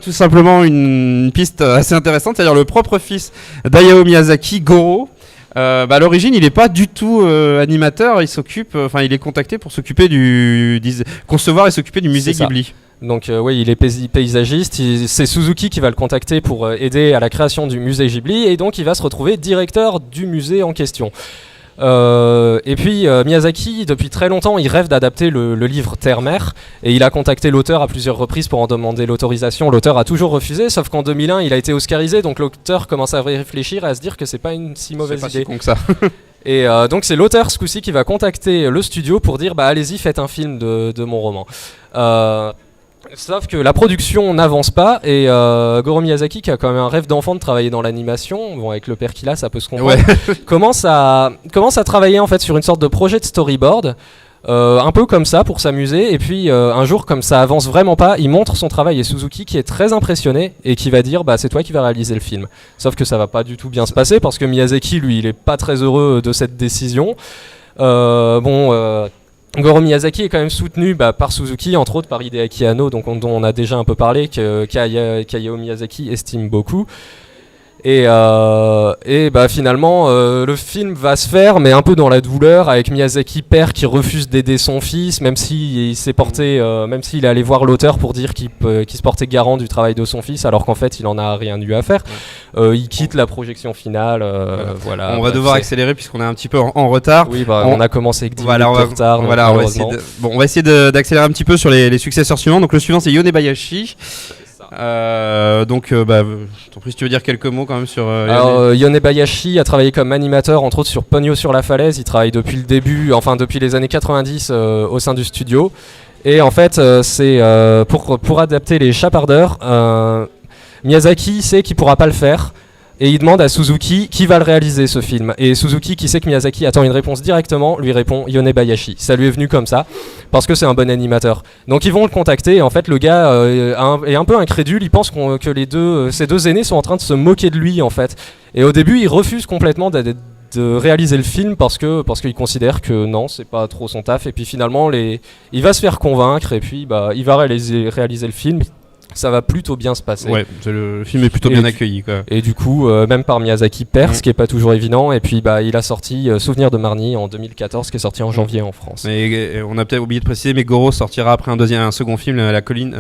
tout simplement une piste assez intéressante, c'est-à-dire le propre fils d'Hayao Miyazaki, Goro. À l'origine, il n'est pas du tout animateur, il est contacté pour s'occuper concevoir et s'occuper du musée Ghibli. Donc il est paysagiste, c'est Suzuki qui va le contacter pour aider à la création du musée Ghibli et donc il va se retrouver directeur du musée en question. Et puis Miyazaki, depuis très longtemps, il rêve d'adapter le livre Terre-Mer et il a contacté l'auteur à plusieurs reprises pour en demander l'autorisation. L'auteur a toujours refusé, sauf qu'en 2001, il a été oscarisé, donc l'auteur commence à réfléchir et à se dire que c'est pas une si mauvaise idée. C'est pas si con que ça. Et donc c'est l'auteur ce coup-ci qui va contacter le studio pour dire allez-y, faites un film de mon roman. Sauf que la production n'avance pas et Goro Miyazaki, qui a quand même un rêve d'enfant de travailler dans l'animation, avec le père qu'il a, ça peut se comprendre, commence à travailler en fait sur une sorte de projet de storyboard, un peu comme ça pour s'amuser. Et puis un jour, comme ça avance vraiment pas, il montre son travail et Suzuki qui est très impressionné et qui va dire c'est toi qui vas réaliser le film. Sauf que ça va pas du tout bien se passer parce que Miyazaki, lui, il est pas très heureux de cette décision. Goro Miyazaki est quand même soutenu par Suzuki, entre autres par Hideaki Anno, dont on a déjà un peu parlé, qu'Hayao Miyazaki estime beaucoup. Et bah finalement, le film va se faire, mais un peu dans la douleur, avec Miyazaki père qui refuse d'aider son fils, même s'il s'est porté, même s'il est allé voir l'auteur pour dire qu'il se portait garant du travail de son fils, alors qu'en fait il en a rien eu à faire. Il quitte la projection finale. Voilà. On va devoir accélérer puisqu'on est un petit peu en retard. Oui, bah, on a commencé avec 10 minutes de retard. Voilà, on va essayer d'accélérer un petit peu sur les successeurs suivants. Donc le suivant c'est Yonebayashi. Donc, je t'en prie si tu veux dire quelques mots quand même sur. Alors, Yonebayashi a travaillé comme animateur, entre autres sur Pogno sur la falaise. Il travaille depuis le début, enfin depuis les années 90 au sein du studio. Et en fait, c'est pour adapter les chapardeurs. Miyazaki sait qu'il pourra pas le faire. Et il demande à Suzuki qui va le réaliser ce film. Et Suzuki, qui sait que Miyazaki attend une réponse directement, lui répond Yonebayashi. Ça lui est venu comme ça, parce que c'est un bon animateur. Donc ils vont le contacter, et en fait le gars est un peu incrédule, il pense que ces deux aînés sont en train de se moquer de lui en fait. Et au début il refuse complètement de réaliser le film parce qu'il considère que non, c'est pas trop son taf. Et puis finalement il va se faire convaincre, et puis il va réaliser le film. Ça va plutôt bien se passer. Ouais, le film est plutôt bien accueilli, quoi. Et du coup, même par Miyazaki père, ce qui est pas toujours évident. Et puis il a sorti Souvenir de Marnie en 2014, qui est sorti en janvier en France. Et on a peut-être oublié de préciser, mais Goro sortira après un second film, La colline.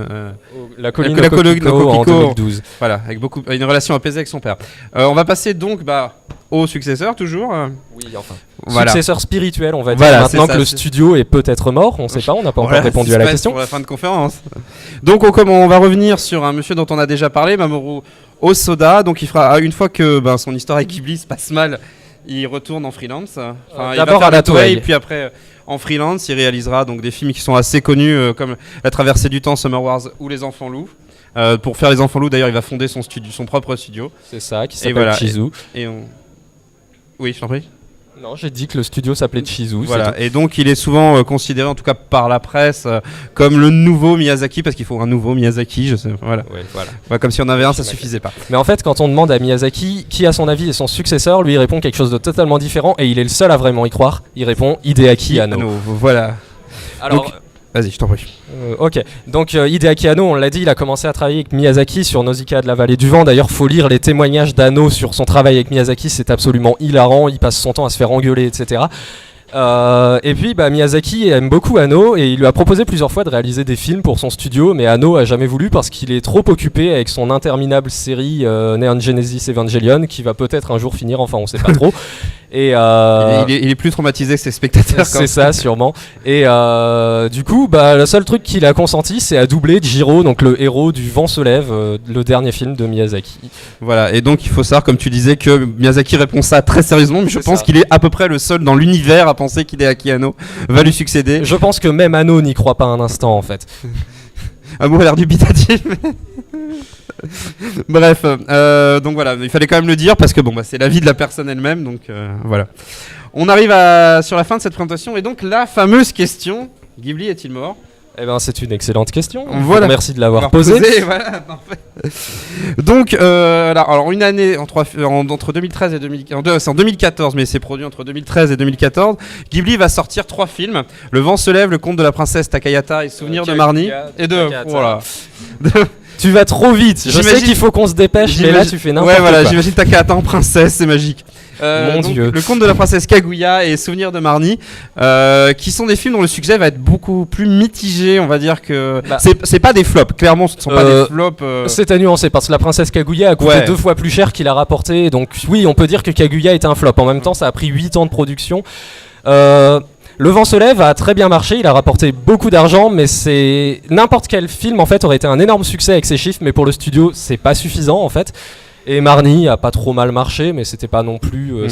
La colline de Kokiko en 2012. Voilà, avec une relation apaisée avec son père. On va passer donc au successeur toujours. Oui, enfin. Voilà. Successeur spirituel, on va dire. Voilà, maintenant que le studio est peut-être mort, on ne sait pas, on n'a pas encore répondu à la question. Pour la fin de conférence. Donc on va revenir sur un monsieur dont on a déjà parlé, Mamoru Hosoda. Donc il fera une fois que son histoire avec Ghibli se passe mal, il retourne en freelance. D'abord à la Toei, puis après en freelance, il réalisera donc des films qui sont assez connus comme La Traversée du Temps, Summer Wars ou Les Enfants Loups. Pour faire Les Enfants Loups, d'ailleurs, il va fonder son propre studio. C'est ça, qui s'appelle Chizu. Oui, je t'en prie. Non, j'ai dit que le studio s'appelait Chizu. Voilà, et donc il est souvent considéré, en tout cas par la presse, comme le nouveau Miyazaki, parce qu'il faut un nouveau Miyazaki, je sais, voilà. Ouais, voilà. Ouais, comme si on avait un, ça suffisait pas. Mais en fait, quand on demande à Miyazaki qui, à son avis, est son successeur, lui il répond quelque chose de totalement différent, et il est le seul à vraiment y croire. Il répond Hideaki Anno. Voilà. Alors. Donc, vas-y, je t'en prie. Ok, donc Hideaki Anno, on l'a dit, il a commencé à travailler avec Miyazaki sur Nausicaa de la vallée du vent. D'ailleurs, faut lire les témoignages d'Anno sur son travail avec Miyazaki, c'est absolument hilarant, il passe son temps à se faire engueuler, etc. Et puis Miyazaki aime beaucoup Anno et il lui a proposé plusieurs fois de réaliser des films pour son studio, mais Anno a jamais voulu parce qu'il est trop occupé avec son interminable série Neon Genesis Evangelion qui va peut-être un jour finir, enfin on sait pas trop. Et il est plus traumatisé que ses spectateurs. C'est ça, sûrement. Et du coup, le seul truc qu'il a consenti, c'est à doubler Jiro, donc le héros du Vent se lève, le dernier film de Miyazaki. Voilà, et donc il faut savoir, comme tu disais, que Miyazaki répond ça très sérieusement, mais je pense qu'il est à peu près le seul dans l'univers à penser qu'Hideaki Anno va lui succéder. Je pense que même Anno n'y croit pas un instant, en fait. Amour a l'air dubitatif. Bref, donc voilà, il fallait quand même le dire parce que c'est la vie de la personne elle-même, donc voilà. On arrive sur la fin de cette présentation et donc la fameuse question, Ghibli est-il mort ? Eh ben, c'est une excellente question. Voilà. Merci de l'avoir posée. Voilà, parfait. Donc, alors une année entre 2013 et 2014, c'est en 2014, mais c'est produit entre 2013 et 2014. Ghibli va sortir 3 films Le Vent se lève, Le Conte de la princesse Takayata et Souvenir de Marnie. Et voilà. Tu vas trop vite. Je sais qu'il faut qu'on se dépêche, mais là tu fais n'importe quoi. Ouais, voilà, j'imagine Takayata en princesse, c'est magique. Mon Dieu. Le Conte de la princesse Kaguya et Souvenir de Marnie, qui sont des films dont le succès va être beaucoup plus mitigé, on va dire que c'est pas des flops. Clairement, ce ne sont pas des flops. C'est à nuancer parce que la princesse Kaguya a coûté 2 fois plus cher qu'il a rapporté. Donc oui, on peut dire que Kaguya est un flop. En même temps, ça a pris 8 ans de production. Le Vent se lève a très bien marché, il a rapporté beaucoup d'argent, mais c'est n'importe quel film en fait aurait été un énorme succès avec ses chiffres, mais pour le studio c'est pas suffisant en fait. Et Marnie a pas trop mal marché, mais c'était pas non plus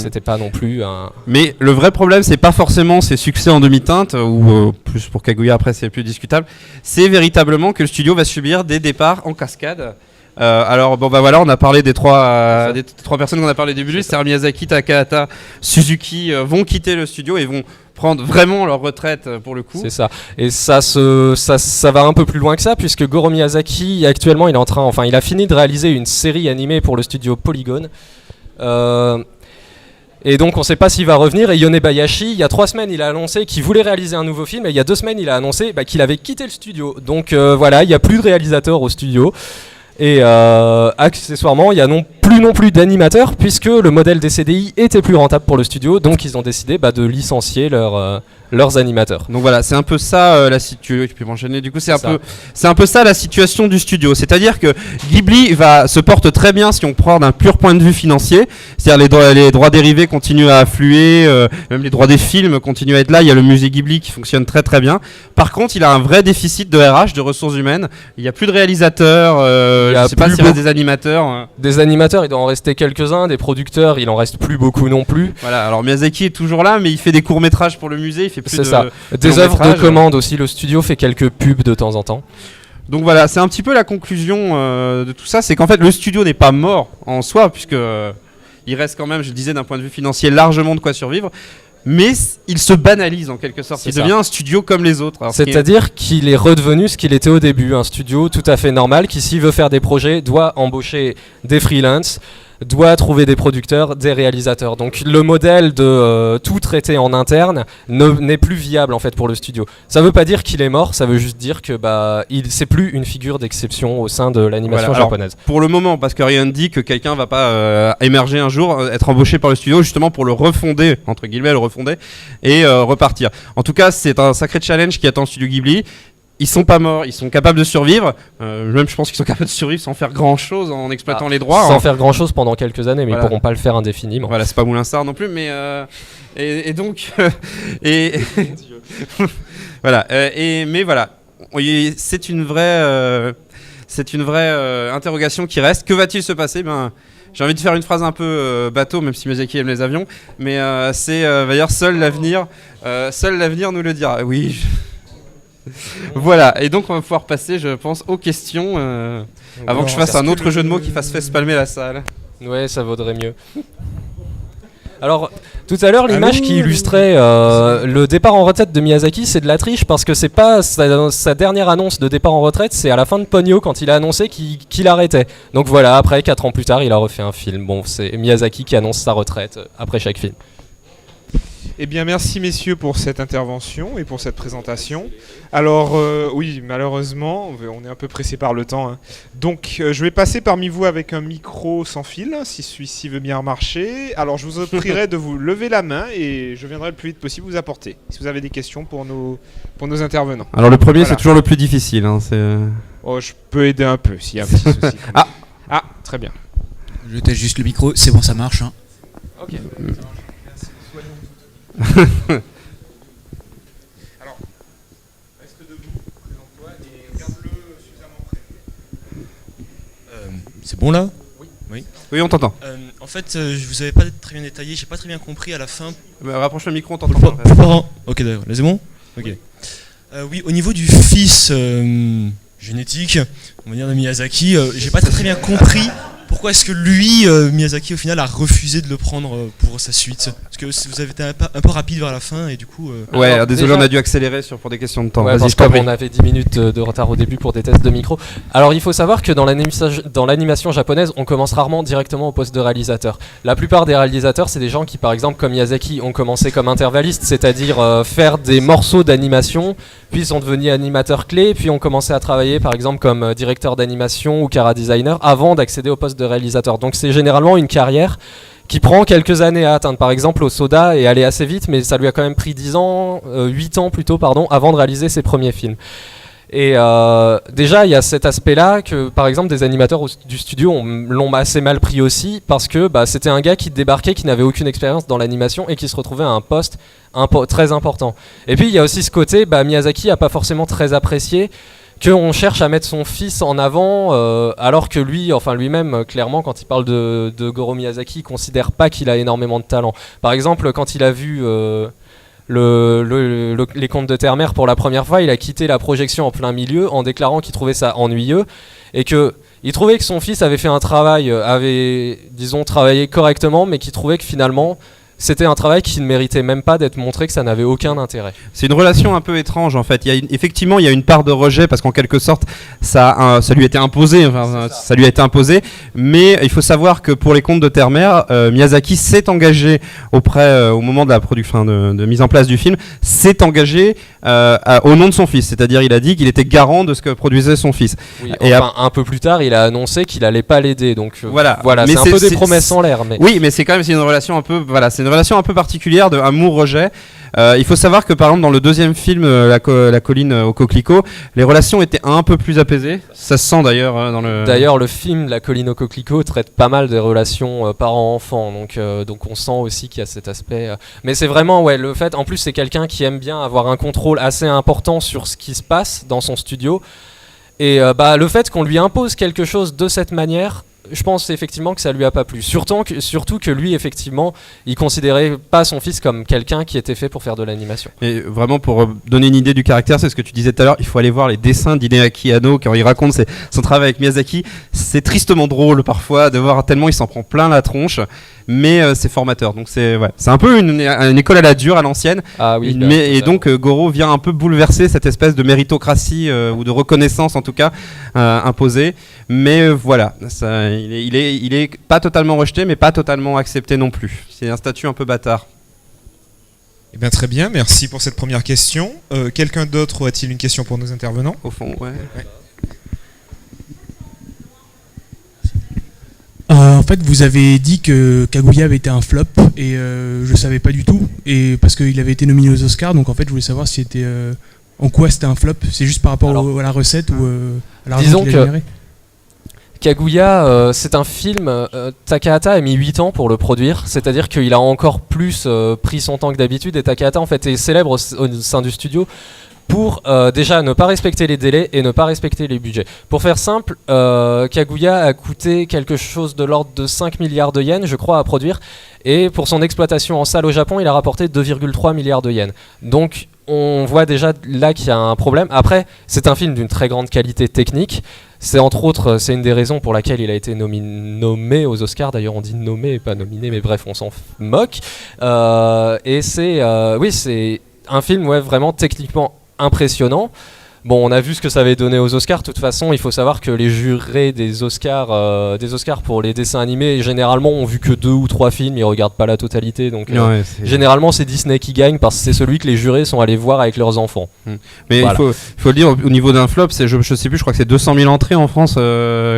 un. Mais le vrai problème, c'est pas forcément ses succès en demi-teinte, ou plus pour Kaguya après c'est plus discutable. C'est véritablement que le studio va subir des départs en cascade. Alors voilà, on a parlé des trois personnes qu'on a parlé au début. C'est Miyazaki, Takahata, Suzuki vont quitter le studio et vont prendre vraiment leur retraite pour le coup. C'est ça. Et ça va un peu plus loin que ça puisque Goro Miyazaki actuellement il a fini de réaliser une série animée pour le studio Polygon. Et donc on ne sait pas s'il va revenir. Et Yonebayashi, il y a 3 semaines, il a annoncé qu'il voulait réaliser un nouveau film. Et il y a 2 semaines, il a annoncé qu'il avait quitté le studio. Donc voilà, il n'y a plus de réalisateur au studio. Et accessoirement, il n'y a non plus non plus d'animateurs, puisque le modèle des CDI était plus rentable pour le studio, donc ils ont décidé de licencier leurs animateurs. Donc voilà, c'est un peu ça la situation. Tu peux m'enchaîner. Du coup, c'est un peu ça la situation du studio. C'est-à-dire que Ghibli se porte très bien si on prend d'un pur point de vue financier. C'est-à-dire les droits dérivés continuent à affluer, même les droits des films continuent à être là. Il y a le musée Ghibli qui fonctionne très très bien. Par contre, il a un vrai déficit de RH, de ressources humaines. Il n'y a plus de réalisateurs. Je ne sais pas s'il reste des animateurs. Des animateurs, il doit en rester quelques-uns. Des producteurs, il en reste plus beaucoup non plus. Voilà. Alors Miyazaki est toujours là, mais il fait des courts métrages pour le musée. Il fait plus c'est ça. Des œuvres de commande aussi. Le studio fait quelques pubs de temps en temps. Donc voilà, c'est un petit peu la conclusion de tout ça, c'est qu'en fait le studio n'est pas mort en soi, puisque il reste quand même, je le disais, d'un point de vue financier, largement de quoi survivre, mais il se banalise en quelque sorte, il devient un studio comme les autres. C'est-à-dire qu'il est redevenu ce qu'il était au début, un studio tout à fait normal, qui s'il veut faire des projets, doit embaucher des freelances, doit trouver des producteurs, des réalisateurs. Donc le modèle de tout traiter en interne n'est plus viable en fait pour le studio. Ça veut pas dire qu'il est mort, ça veut juste dire que c'est plus une figure d'exception au sein de l'animation japonaise. Alors, pour le moment, parce que rien ne dit que quelqu'un va pas émerger un jour, être embauché par le studio justement pour le refonder, entre guillemets le refonder, et repartir. En tout cas, c'est un sacré challenge qui attend le studio Ghibli. Ils sont pas morts, ils sont capables de survivre. Même je pense qu'ils sont capables de survivre sans faire grand chose en exploitant les droits. Sans faire grand chose pendant quelques années, mais ils pourront pas le faire indéfiniment. Voilà, c'est pas Moulinsart non plus, mais et donc voilà. Mais voilà, c'est une vraie interrogation qui reste. Que va-t-il se passer ? J'ai envie de faire une phrase un peu bateau, même si Miyazaki aime les avions, mais d'ailleurs seul l'avenir nous le dira. Oui. Voilà, et donc on va pouvoir passer, je pense, aux questions avant que je fasse un autre jeu de mots qui fasse palmer la salle. Ouais, ça vaudrait mieux. Alors, tout à l'heure, l'image qui illustrait le départ en retraite de Miyazaki, c'est de la triche parce que c'est pas sa dernière annonce de départ en retraite, c'est à la fin de Ponyo quand il a annoncé qu'il arrêtait. Donc voilà, après, 4 ans plus tard, il a refait un film. Bon, c'est Miyazaki qui annonce sa retraite après chaque film. Eh bien, merci messieurs pour cette intervention et pour cette présentation. Alors, oui, malheureusement, on est un peu pressé par le temps. Hein. Donc, je vais passer parmi vous avec un micro sans fil, si celui-ci veut bien marcher. Alors, je vous prierai de vous lever la main et je viendrai le plus vite possible vous apporter. Si vous avez des questions pour nos intervenants. Alors, le premier, c'est toujours le plus difficile. Hein, Oh, je peux aider un peu s'il y a un petit souci. Ah, très bien. Je teste juste le micro, c'est bon, ça marche. Hein. Ok. Alors, reste debout, présente-toi et garde-le suffisamment près. C'est bon là ? Oui, on t'entend. En fait, je vous avais pas très bien détaillé, j'ai pas très bien compris à la fin. Rapproche le micro, on t'entend pas. Ok, d'accord, là c'est bon ? Ok. Oui, au niveau du fils génétique, on va dire de Miyazaki, j'ai pas très bien compris. Pourquoi est-ce que lui, Miyazaki, au final, a refusé de le prendre pour sa suite ? Parce que vous avez été un peu rapide vers la fin et du coup... Ouais, alors, désolé, on a dû accélérer pour des questions de temps. Ouais, parce qu'on avait 10 minutes de retard au début pour des tests de micro. Alors il faut savoir que dans l'animation japonaise, on commence rarement directement au poste de réalisateur. La plupart des réalisateurs, c'est des gens qui, par exemple, comme Miyazaki, ont commencé comme intervallistes, c'est-à-dire faire des morceaux d'animation, puis sont devenus animateurs clés, puis ont commencé à travailler, par exemple, comme directeur d'animation ou chara designer, avant d'accéder au poste de réalisateur. Donc c'est généralement une carrière qui prend quelques années à atteindre. Par exemple, Osoda est allé assez vite, mais ça lui a quand même pris 8 ans plutôt, avant de réaliser ses premiers films. Et déjà, il y a cet aspect-là que, par exemple, des animateurs du studio l'ont assez mal pris aussi, parce que c'était un gars qui débarquait, qui n'avait aucune expérience dans l'animation et qui se retrouvait à un poste très important. Et puis, il y a aussi ce côté, Miyazaki n'a pas forcément très apprécié qu'on cherche à mettre son fils en avant, alors que lui-même, clairement, quand il parle de Goro Miyazaki, il considère pas qu'il a énormément de talent. Par exemple, quand il a vu les Contes de Terre-Mère pour la première fois, il a quitté la projection en plein milieu en déclarant qu'il trouvait ça ennuyeux et qu'il trouvait que son fils avait fait un travail, avait, disons, travaillé correctement, mais qu'il trouvait que finalement c'était un travail qui ne méritait même pas d'être montré, que ça n'avait aucun intérêt. C'est une relation un peu étrange en fait. Effectivement, il y a une part de rejet parce qu'en quelque sorte, ça lui a été imposé. Ça lui a été imposé. Mais il faut savoir que pour les Contes de Terre-Mer, Miyazaki s'est engagé au moment de la production, de mise en place du film, s'est engagé au nom de son fils. C'est-à-dire, il a dit qu'il était garant de ce que produisait son fils. Oui, un peu plus tard, il a annoncé qu'il allait pas l'aider. Donc voilà, mais c'est un peu des promesses en l'air. Mais... Oui, mais c'est quand même une relation un peu, c'est une relation un peu particulière de amour-rejet. Il faut savoir que par exemple dans le deuxième film, la colline au coquelicot, les relations étaient un peu plus apaisées. Ça se sent d'ailleurs dans le. D'ailleurs, le film La colline au coquelicot traite pas mal des relations parents-enfants, donc on sent aussi qu'il y a cet aspect. Mais c'est vraiment le fait. En plus, c'est quelqu'un qui aime bien avoir un contrôle assez important sur ce qui se passe dans son studio. Et le fait qu'on lui impose quelque chose de cette manière, je pense effectivement que ça lui a pas plu. Surtout que lui, effectivement, il considérait pas son fils comme quelqu'un qui était fait pour faire de l'animation. Et vraiment, pour donner une idée du caractère, c'est ce que tu disais tout à l'heure, il faut aller voir les dessins d'Hideaki Anno quand il raconte son travail avec Miyazaki. C'est tristement drôle parfois de voir tellement il s'en prend plein la tronche, mais c'est formateur. Donc c'est un peu une école à la dure, à l'ancienne. Ah oui. Et donc Goro vient un peu bouleverser cette espèce de méritocratie ou de reconnaissance en tout cas imposée. Mais voilà, il est pas totalement rejeté, mais pas totalement accepté non plus. C'est un statut un peu bâtard. Eh bien, très bien, merci pour cette première question. Quelqu'un d'autre a-t-il une question pour nos intervenants ? Au fond, ouais. En fait, vous avez dit que Kaguya avait été un flop et je savais pas du tout, et parce qu'il avait été nominé aux Oscars, donc en fait je voulais savoir si c'était en quoi c'était un flop. C'est juste par rapport à la recette ou à l'argent qu'il a généré. Kaguya, c'est un film, Takahata a mis 8 ans pour le produire, c'est-à-dire qu'il a encore plus pris son temps que d'habitude, et Takahata en fait est célèbre au sein du studio pour déjà ne pas respecter les délais et ne pas respecter les budgets. Pour faire simple, Kaguya a coûté quelque chose de l'ordre de 5 milliards de yens, je crois, à produire, et pour son exploitation en salle au Japon, il a rapporté 2,3 milliards de yens. Donc on voit déjà là qu'il y a un problème. Après, c'est un film d'une très grande qualité technique. C'est entre autres, c'est une des raisons pour laquelle il a été nommé aux Oscars. D'ailleurs, on dit nommé et pas nominé, mais bref, on s'en moque. Et c'est un film vraiment techniquement impressionnant. Bon, on a vu ce que ça avait donné aux Oscars. De toute façon, il faut savoir que les jurés des Oscars pour les dessins animés, généralement, ont vu que 2 ou 3 films. Ils regardent pas la totalité. Donc, généralement, c'est Disney qui gagne parce que c'est celui que les jurés sont allés voir avec leurs enfants. Mais voilà. Il faut le dire, au niveau d'un flop, je sais plus, je crois que c'est 200 000 entrées en France,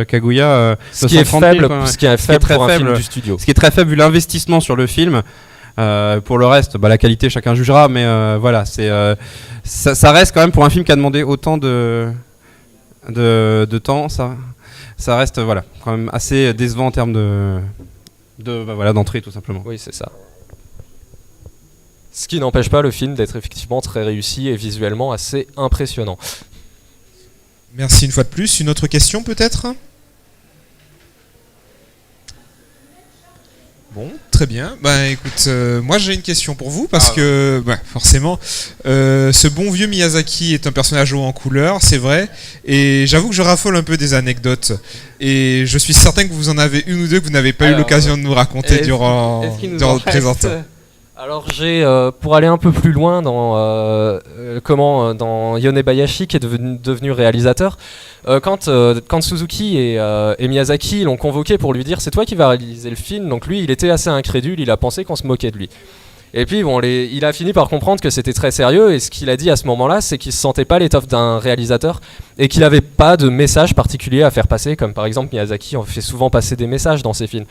Kaguya. Ce qui est faible pour un film du studio. Ce qui est très faible vu l'investissement sur le film. Pour le reste, la qualité, chacun jugera, mais voilà, ça reste quand même pour un film qui a demandé autant de temps, ça reste quand même assez décevant en termes d'entrée tout simplement. Oui, c'est ça. Ce qui n'empêche pas le film d'être effectivement très réussi et visuellement assez impressionnant. Merci une fois de plus. Une autre question peut-être ? Bon, très bien. Écoute, moi j'ai une question pour vous parce que forcément, ce bon vieux Miyazaki est un personnage haut en couleur, c'est vrai. Et j'avoue que je raffole un peu des anecdotes. Et je suis certain que vous en avez une ou deux que vous n'avez pas eu l'occasion de nous raconter durant le présentation. Alors pour aller un peu plus loin dans Yonebayashi qui est devenu réalisateur, quand Suzuki et Miyazaki l'ont convoqué pour lui dire c'est toi qui vas réaliser le film, donc lui il était assez incrédule, il a pensé qu'on se moquait de lui. Et puis il a fini par comprendre que c'était très sérieux, et ce qu'il a dit à ce moment-là, c'est qu'il se sentait pas l'étoffe d'un réalisateur et qu'il avait pas de message particulier à faire passer, comme par exemple Miyazaki en fait souvent passer des messages dans ses films.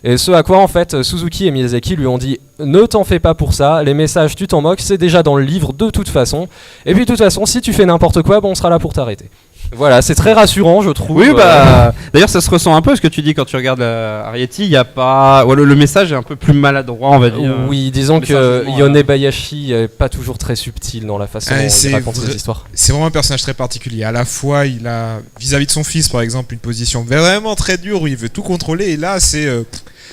Et ce à quoi en fait Suzuki et Miyazaki lui ont dit ne t'en fais pas pour ça, les messages tu t'en moques, c'est déjà dans le livre de toute façon, et puis de toute façon si tu fais n'importe quoi, on sera là pour t'arrêter. Voilà, c'est très rassurant je trouve. Oui d'ailleurs ça se ressent un peu ce que tu dis quand tu regardes Arrietty, il y a pas le message est un peu plus maladroit on va dire. Oui, disons que Yonebayashi est pas toujours très subtil dans la façon dont il raconte ses histoires. C'est vraiment un personnage très particulier. À la fois il a vis-à-vis de son fils par exemple une position vraiment très dure où il veut tout contrôler, et là c'est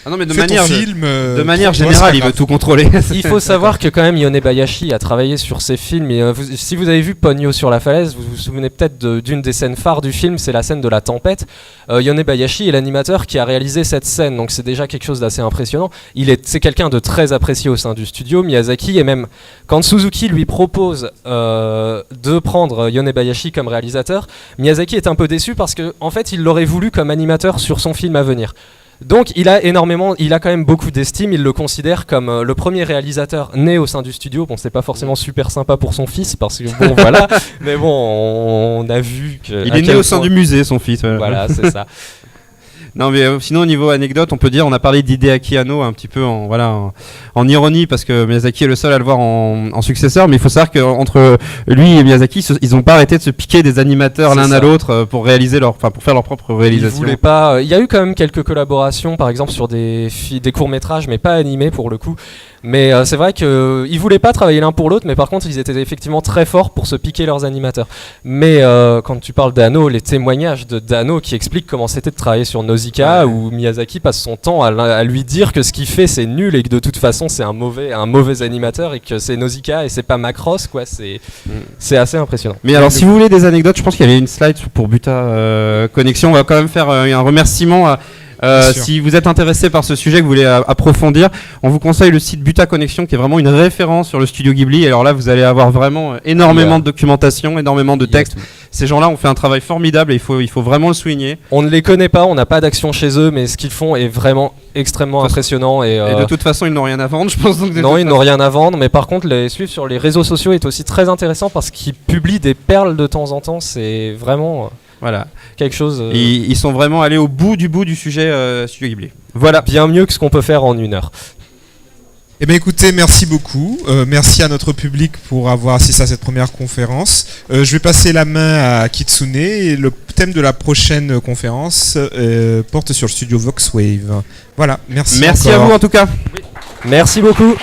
Ah non, mais de fais ton manière, film, de manière toi, c'est générale, pas il veut grave. tout contrôler. Il faut savoir que quand même Yone Bayashi a travaillé sur ses films et si vous avez vu Pogno sur la falaise, vous vous souvenez peut-être d'une des scènes phares du film, c'est la scène de la tempête. Yone Bayashi est l'animateur qui a réalisé cette scène, donc c'est déjà quelque chose d'assez impressionnant. C'est quelqu'un de très apprécié au sein du studio, Miyazaki, et même quand Suzuki lui propose de prendre Yone Bayashi comme réalisateur, Miyazaki est un peu déçu parce que en fait il l'aurait voulu comme animateur sur son film à venir. Donc il a quand même beaucoup d'estime, il le considère comme le premier réalisateur né au sein du studio. Bon, c'est pas forcément super sympa pour son fils parce que bon voilà, mais bon, on a vu que Il est né au sein du musée, son fils. Voilà, c'est ça. Non, mais sinon au niveau anecdote, on peut dire, on a parlé d'Hideaki Anno un petit peu en ironie parce que Miyazaki est le seul à le voir en successeur, mais il faut savoir qu'entre lui et Miyazaki, ils n'ont pas arrêté de se piquer des animateurs l'un à l'autre pour pour faire leur propre réalisation. Ils voulaient pas. Il y a eu quand même quelques collaborations, par exemple sur des courts métrages, mais pas animés pour le coup. Mais c'est vrai qu'ils voulaient pas travailler l'un pour l'autre, mais par contre ils étaient effectivement très forts pour se piquer leurs animateurs. Mais quand tu parles d'Anno, les témoignages d'Anno qui expliquent comment c'était de travailler sur Nausicaa, où Miyazaki passe son temps à lui dire que ce qu'il fait c'est nul et que de toute façon c'est un mauvais animateur et que c'est Nausicaa et c'est pas Macross, quoi. C'est assez impressionnant. Mais alors si vous voulez des anecdotes, je pense qu'il y avait une slide pour Buta Connexion. On va quand même faire un remerciement à si vous êtes intéressé par ce sujet, que vous voulez approfondir, on vous conseille le site Buta Connexion qui est vraiment une référence sur le studio Ghibli. Et alors là, vous allez avoir vraiment énormément de documentation, énormément de textes. Ces gens-là ont fait un travail formidable et il faut vraiment le souligner. On ne les connaît pas, on n'a pas d'action chez eux, mais ce qu'ils font est vraiment extrêmement impressionnant. Et de toute façon, ils n'ont rien à vendre, je pense. Donc non, ils n'ont rien à vendre, mais par contre, les suivre sur les réseaux sociaux est aussi très intéressant parce qu'ils publient des perles de temps en temps. C'est vraiment... Voilà, quelque chose. Ils sont vraiment allés au bout du sujet Studio Ghibli. Voilà, bien mieux que ce qu'on peut faire en 1 heure. Eh bien écoutez, merci beaucoup. Merci à notre public pour avoir assisté à cette première conférence. Je vais passer la main à Kitsune et le thème de la prochaine conférence porte sur le studio Voxwave. Voilà, merci. Merci encore. à vous en tout cas. Oui. Merci beaucoup.